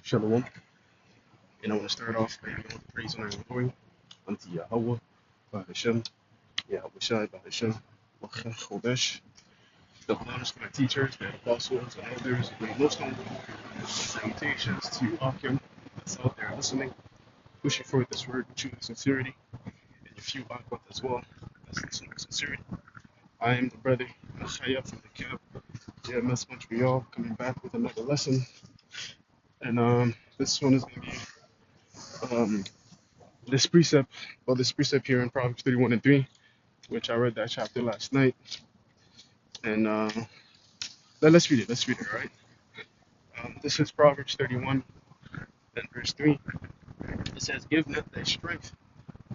Shalom. And I want to start off by giving all the praise and honor and glory unto Yahweh, Bahashem, Yahweh Shai, Bahashem, Chodesh, the honors to my teachers, the apostles, and elders, and most humble salutations to Akim that's out there listening, pushing forward this word with true sincerity, and a few Akim as well that's listening with sincerity. I am the brother Chaya from the camp, JMS Montreal, coming back with another lesson. And this one is going to be um, this precept here in Proverbs 31 and 3, which I read that chapter last night. And let's read it. Let's read it, all right? This is Proverbs 31 and verse 3. It says, "Give not thy strength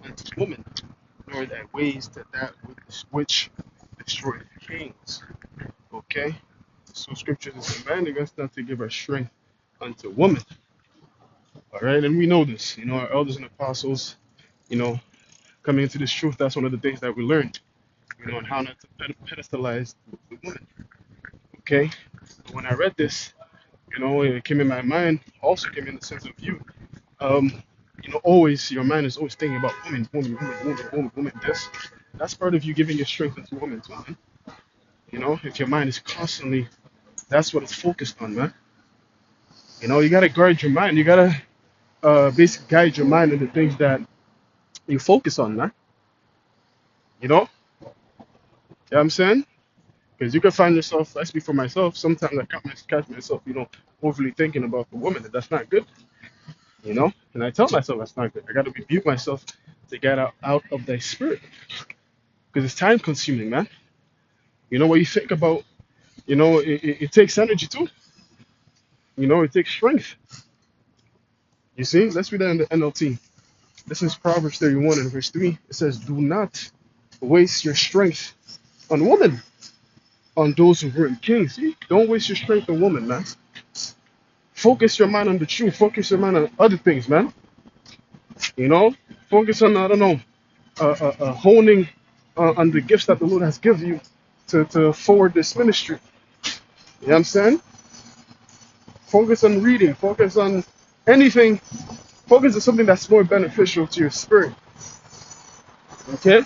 unto woman, nor thy ways to that which destroyeth kings." Okay? So scriptures is commanding us not to give our strength unto woman. All right? And we know this. Our elders and apostles, you know, coming into this truth, that's one of the things that we learned, and how not to pedestalize the woman. Okay? But when I read this, it came in my mind, also came in the sense of you. Um, always your mind is always thinking about women, woman, woman, woman, woman, woman. That's part of you giving your strength into women too, man. If your mind is constantly, that's what it's focused on, man. You gotta guard your mind. You gotta basically guide your mind in the things that you focus on, man. You know, what I'm saying? Because you can find yourself, I speak for myself, sometimes I catch myself, overly thinking about the woman, and that's not good. And I tell myself that's not good. I got to rebuke myself to get out of the spirit because it's time consuming, man. What you think about, it takes energy too. It takes strength. You see, let's read that in the NLT. This is Proverbs 31 and verse 3. It says, "Do not waste your strength on women, on those who ruin kings." See, don't waste your strength on women, man. Focus your mind on the truth. Focus your mind on other things, man. Focus on, I don't know, honing on the gifts that the Lord has given you to forward this ministry. You know what I'm saying? Focus on reading. Focus on anything. Focus on something that's more beneficial to your spirit. Okay? You know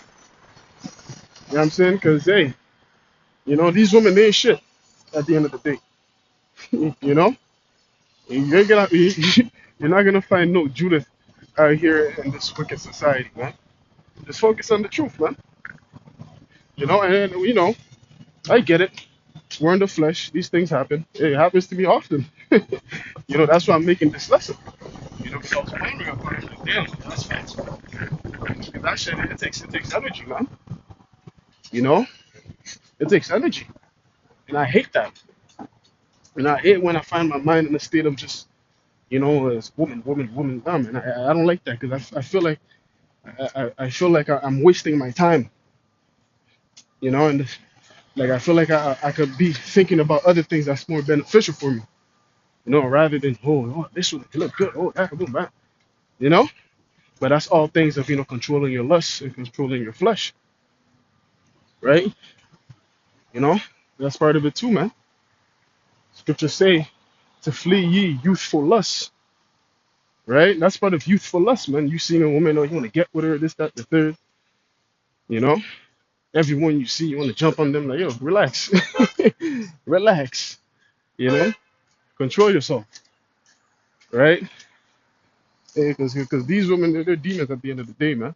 what I'm saying? Because, hey, these women, they ain't shit at the end of the day. you know? You're not gonna find no Judith out here in this wicked society, man. Just focus on the truth, man. And I get it. We're in the flesh. These things happen. It happens to me often. That's why I'm making this lesson. Because I was pondering upon it. Like, damn, that's facts. Because that shit, it takes energy, man. You know, it takes energy, and I hate that. And I hate when I find my mind in a state of just, as woman, woman, woman, man. I don't like that because I feel like I feel like I'm wasting my time. And like I feel like I could be thinking about other things that's more beneficial for me. Rather than this would look good, that would look bad. You know, but that's all things of controlling your lust and controlling your flesh, right? You know, that's part of it too, man. Scriptures say to flee ye youthful lust, right? That's part of youthful lust, man. You seeing a woman, or you want to get with her, this, that, the third. You know, everyone you see, you want to jump on them, like, yo, relax, relax. You know, control yourself, right? Because these women, they're demons at the end of the day, man.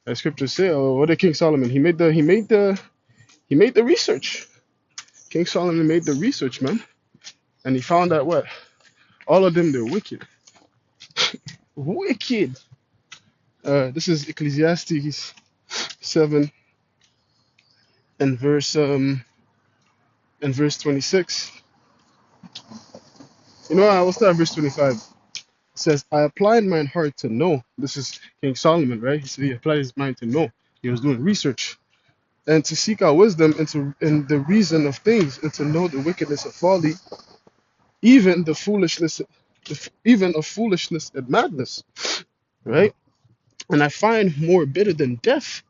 As scriptures say, what did King Solomon? He made the research. King Solomon made the research, man, and he found out what all of them they're wicked, wicked. This is Ecclesiastes 7 and verse 26. I will start at verse 25. It says, "I applied mine heart to know." This is King Solomon, right? He said he applied his mind to know. He was doing research and to seek out wisdom and the reason of things and to know the wickedness of folly, even the foolishness, even of foolishness and madness, right? And I find more bitter than death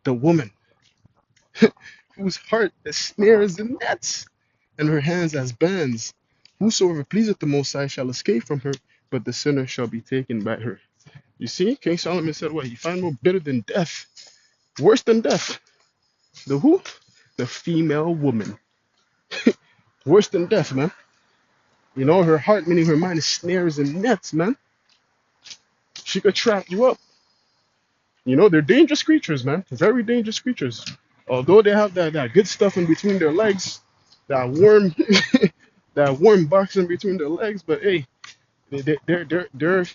the woman whose heart is snares and nets, and her hands as bands. Whosoever pleaseth the Most High shall escape from her, but the sinner shall be taken by her. You see, King Solomon said, what? You find more bitter than death, worse than death. The who? The female woman. Worse than death, man. You know, her heart, meaning her mind, is snares and nets, man. She could trap you up. You know, they're dangerous creatures, man. Very dangerous creatures. Although they have that good stuff in between their legs, that warm, that warm box in between their legs, but hey, they're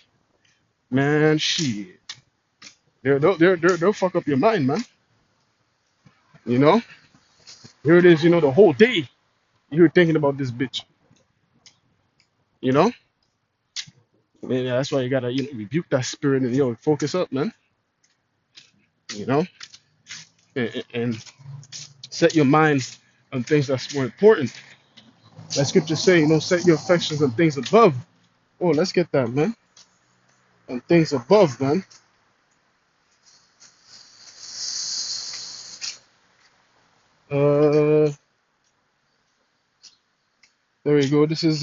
man, shit. They'll fuck up your mind, man. You know, here it is. You know, the whole day you're thinking about this bitch. You know, and that's why you gotta rebuke that spirit and focus up, man. You know, and set your mind on things that's more important. That scripture say, set your affections on things above. Oh, let's get that, man. On things above, man. Uh, there we go. This is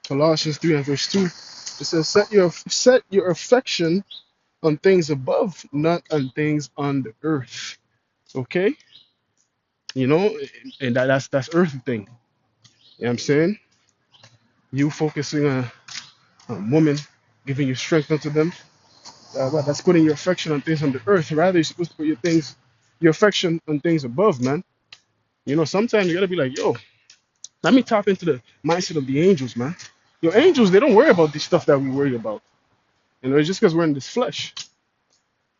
Colossians 3 and verse 2. It says, set your affection on things above, not on things on the earth. Okay? You know, and that's earthly thing. You know what I'm saying? You focusing on women, giving you strength unto them. That's putting your affection on things on the earth. Rather, you're supposed to put your affection on things above, man. You know, sometimes you gotta be like, yo, let me tap into the mindset of the angels, man. Your angels, they don't worry about the stuff that we worry about. You know, it's just because we're in this flesh.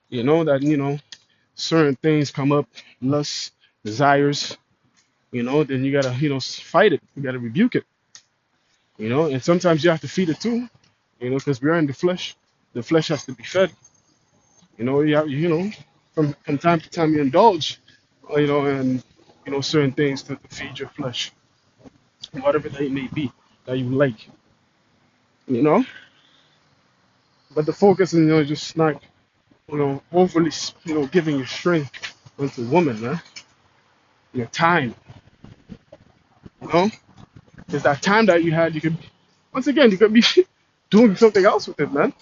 You know, that, certain things come up, lusts, desires, then you gotta, fight it. You gotta rebuke it. You know, and sometimes you have to feed it too, because we're in the flesh. The flesh has to be fed. From time to time you indulge, and certain things to feed your flesh, whatever that it may be that you like, you know. But the focus is, just not, overly, giving your strength onto woman, man. Your time, you know, because that time that you had, once again, you could be doing something else with it, man.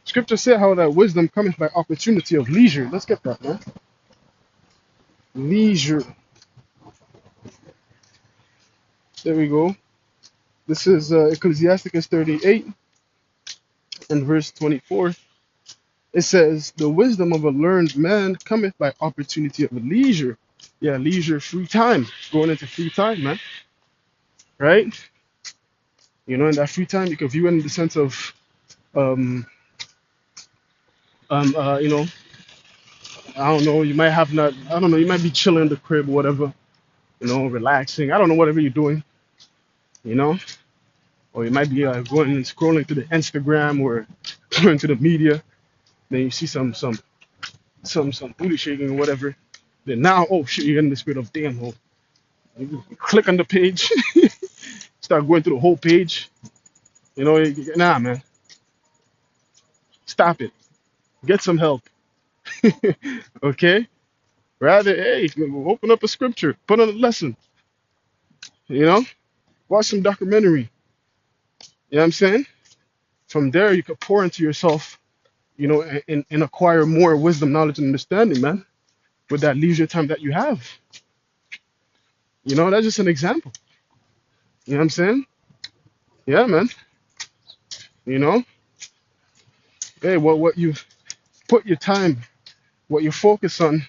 Scripture said how that wisdom cometh by opportunity of leisure. Let's get that, man. Leisure. There we go. This is Ecclesiasticus 38 and verse 24. It says, the wisdom of a learned man cometh by opportunity of leisure. Yeah, leisure, free time. Going into free time, man. Right? In that free time, you can view it in the sense of, um, um, uh, you know, I don't know, you might have not, I don't know, you might be chilling in the crib or whatever, relaxing. I don't know, whatever you're doing, you know, or you might be going and scrolling to the Instagram or going to the media. Then you see some booty shaking or whatever. Then now, oh shit, you're in the spirit of damn. Oh, you click on the page, start going through the whole page. Nah, man, stop it. Get some help. Okay? Rather, hey, open up a scripture, put on a lesson, you know, watch some documentary. You know what I'm saying? From there, you could pour into yourself, and acquire more wisdom, knowledge, and understanding, man, with that leisure time that you have. That's just an example. You know what I'm saying? Yeah, man. You know, hey, what you put your time, what you focus on,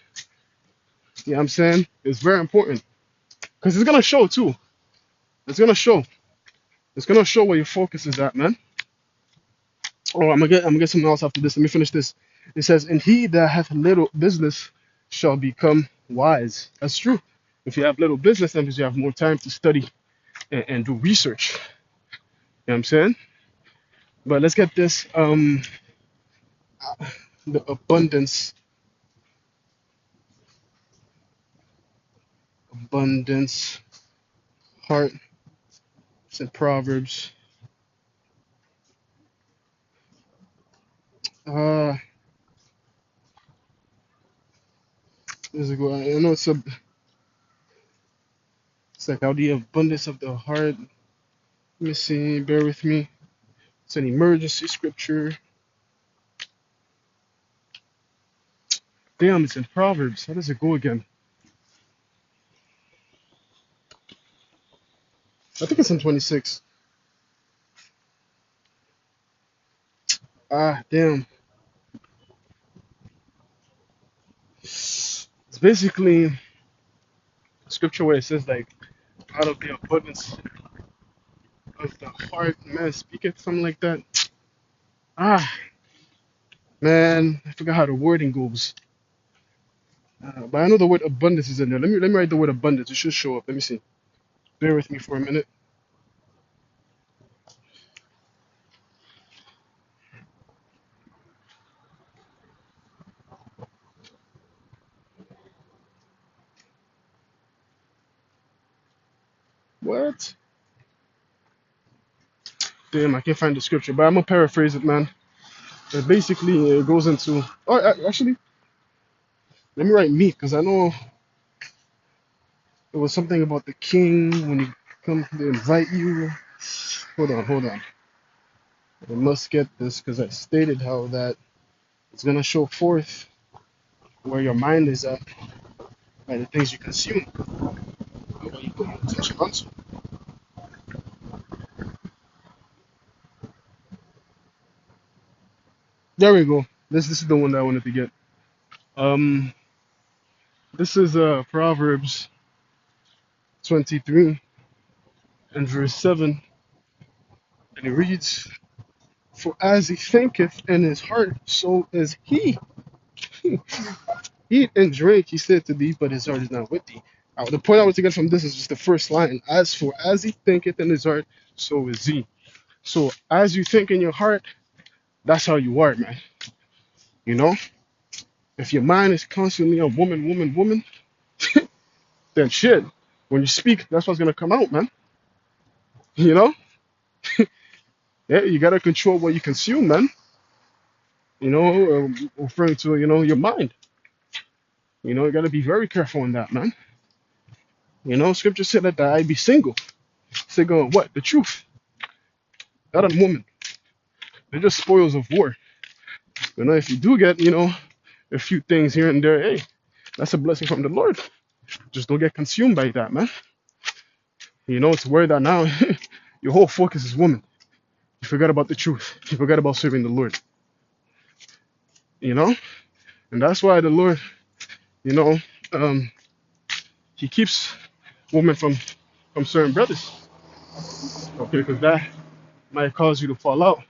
you know what I'm saying, is very important. Because it's gonna show too. It's gonna show. It's gonna show where your focus is at, man. Oh, I'm gonna get something else after this. Let me finish this. It says, and he that hath little business shall become wise. That's true. If you have little business, that means you have more time to study and do research. You know what I'm saying? But let's get this. The abundance, heart. It's in Proverbs. Uh, there's a go. I know it's like how the abundance of the heart. Let me see. Bear with me. It's an emergency scripture. Damn, it's in Proverbs. How does it go again? I think it's in 26. Ah, damn. It's basically a scripture where it says like, out of the abundance of the heart, man speaketh, something like that. Ah, man, I forgot how the wording goes. But I know the word abundance is in there. Let me write the word abundance. It should show up. Let me see. Bear with me for a minute. What? Damn, I can't find the scripture, but I'm gonna paraphrase it, man. But basically, it goes into. Oh, actually, let me write meat because I know it was something about the king when he come to invite you. Hold on. I must get this because I stated how that it's gonna show forth where your mind is at by the things you consume, and what you put your attention onto. There we go. This is the one that I wanted to get. Um, this is Proverbs 23 and verse 7, and it reads, "For as he thinketh in his heart, so is he." Eat and drink, he said to thee, but his heart is not with thee. The point I want to get from this is just the first line. As he thinketh in his heart, so is he. So as you think in your heart, that's how you are, man. You know, if your mind is constantly on woman, woman, woman, then shit. When you speak, that's what's gonna come out, man. You know, yeah, you gotta control what you consume, man. You know, referring to your mind. You know, you gotta be very careful on that, man. You know, scripture said that I be single. Say going what? The truth. Not a woman. They're just spoils of war. You know, if you do get, a few things here and there, hey, that's a blessing from the Lord. Just don't get consumed by that, man. You know, it's word that now your whole focus is woman. You forgot about the truth. You forgot about serving the Lord. You know? And that's why the Lord, you know, um, he keeps women from certain brothers. Okay, because that might cause you to fall out.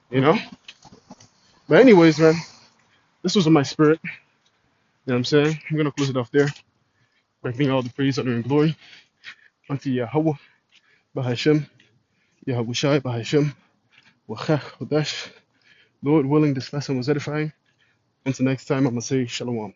You know? But anyways, man, this was in my spirit. You know what I'm saying? I'm gonna close it off there. Bringing all the praise, honor, and glory unto Yahweh, Bahashem, Yahweh Shai, Bahashem, Wachach, Hodash. Lord willing, this lesson was edifying. Until next time, I'm gonna say Shalom.